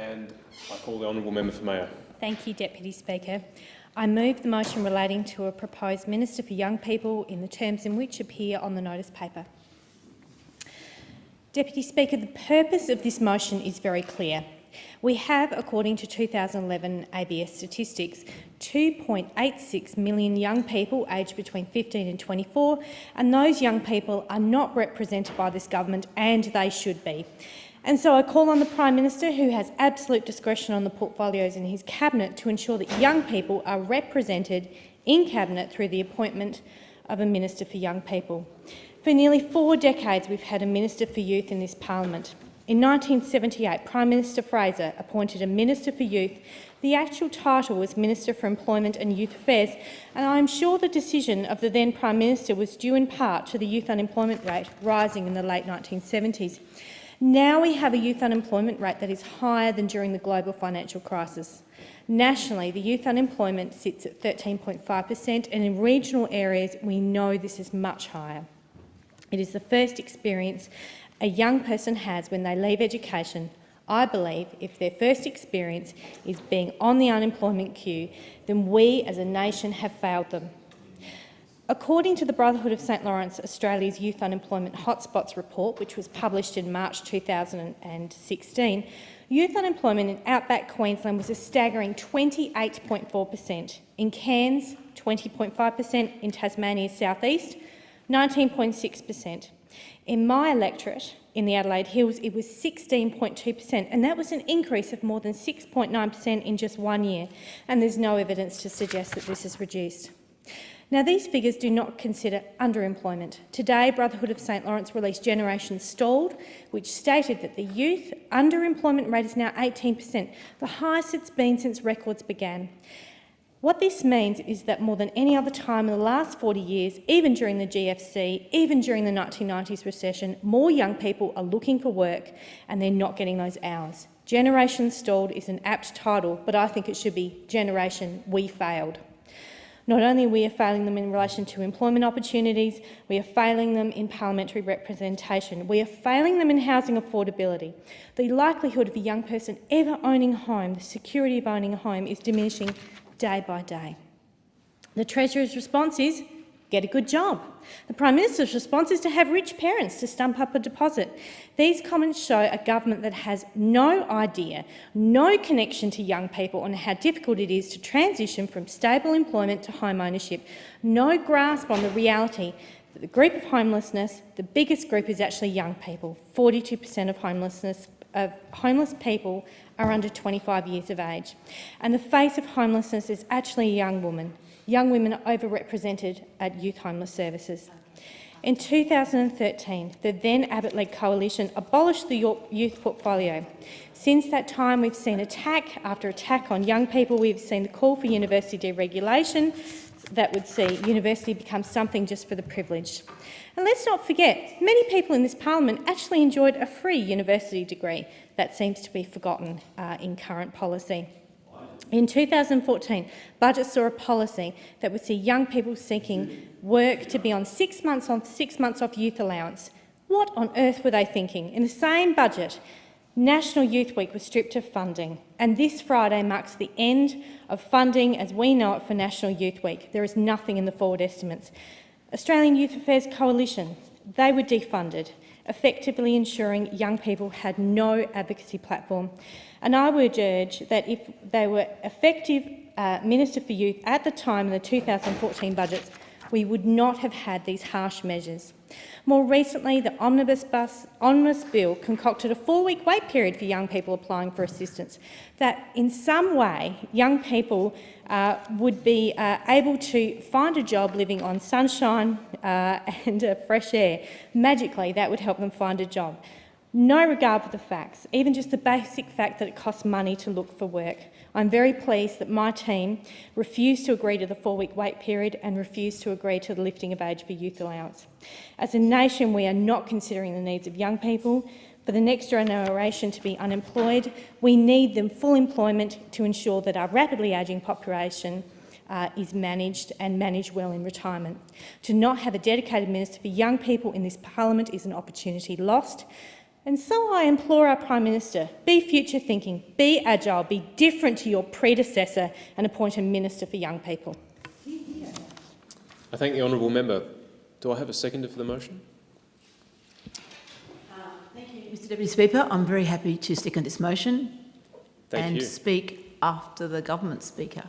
And I call the honourable member for Mayo. Thank you, Deputy Speaker. I move the motion relating to a proposed Minister for Young People in the terms in which appear on the notice paper. Deputy Speaker, the purpose of this motion is very clear. We have, according to 2011 ABS statistics, 2.86 million young people aged between 15 and 24, and those young people are not represented by this government, and they should be. And so I call on the Prime Minister, who has absolute discretion on the portfolios in his cabinet, to ensure that young people are represented in cabinet through the appointment of a Minister for Young People. For nearly 4 decades, we've had a Minister for Youth in this parliament. In 1978, Prime Minister Fraser appointed a Minister for Youth. The actual title was Minister for Employment and Youth Affairs, and I'm sure the decision of the then Prime Minister was due in part to the youth unemployment rate rising in the late 1970s. Now we have a youth unemployment rate that is higher than during the global financial crisis. Nationally, the youth unemployment sits at 13.5%, and in regional areas we know this is much higher. It is the first experience a young person has when they leave education. I believe if their first experience is being on the unemployment queue, then we as a nation have failed them. According to the Brotherhood of St Lawrence, Australia's Youth Unemployment Hotspots report, which was published in March 2016, youth unemployment in outback Queensland was a staggering 28.4%, in Cairns 20.5%, in Tasmania's south-east 19.6%. In my electorate, in the Adelaide Hills, it was 16.2%, and that was an increase of more than 6.9% in just 1 year, and there's no evidence to suggest that this is reduced. Now, these figures do not consider underemployment. Today, Brotherhood of St Lawrence released Generation Stalled, which stated that the youth underemployment rate is now 18%, the highest it's been since records began. What this means is that more than any other time in the last 40 years, even during the GFC, even during the 1990s recession, more young people are looking for work and they're not getting those hours. Generation Stalled is an apt title, but I think it should be Generation We Failed. Not only are we failing them in relation to employment opportunities, we are failing them in parliamentary representation. We are failing them in housing affordability. The likelihood of a young person ever owning a home, the security of owning a home, is diminishing day by day. The Treasurer's response is, get a good job. The Prime Minister's response is to have rich parents to stump up a deposit. These comments show a government that has no idea, no connection to young people on how difficult it is to transition from stable employment to home ownership, no grasp on the reality that the group of homelessness, the biggest group is actually young people. 42% of homeless people are under 25 years of age. And the face of homelessness is actually a young woman. Young women are overrepresented at youth homeless services. In 2013, the then Abbott-led coalition abolished the youth portfolio. Since that time, we've seen attack after attack on young people. We've seen the call for university deregulation that would see university become something just for the privileged. And let's not forget, many people in this parliament actually enjoyed a free university degree. That seems to be forgotten in current policy. In 2014, budget saw a policy that would see young people seeking work to be on 6 months on, 6 months off youth allowance. What on earth were they thinking? In the same budget, National Youth Week was stripped of funding, and this Friday marks the end of funding as we know it for National Youth Week. There is nothing in the forward estimates. Australian Youth Affairs Coalition, they were defunded, effectively ensuring young people had no advocacy platform. And I would urge that if they were effective Minister for Youth at the time in the 2014 budgets, we would not have had these harsh measures. More recently, the Omnibus Bill concocted a 4-week wait period for young people applying for assistance, that in some way young people would be able to find a job living on sunshine and fresh air. Magically, that would help them find a job. No regard for the facts, even just the basic fact that it costs money to look for work. I'm very pleased that my team refused to agree to the 4-week wait period and refused to agree to the lifting of age for youth allowance. As a nation, we are not considering the needs of young people. For the next generation to be unemployed, we need them full employment to ensure that our rapidly ageing population is managed and managed well in retirement. To not have a dedicated minister for young people in this parliament is an opportunity lost. And so I implore our Prime Minister, be future thinking, be agile, be different to your predecessor and appoint a Minister for Young People. I thank the honourable member. Do I have a seconder for the motion? Thank you, Mr Deputy Speaker. I'm very happy to second this motion Thank and you. speak after the government speaker.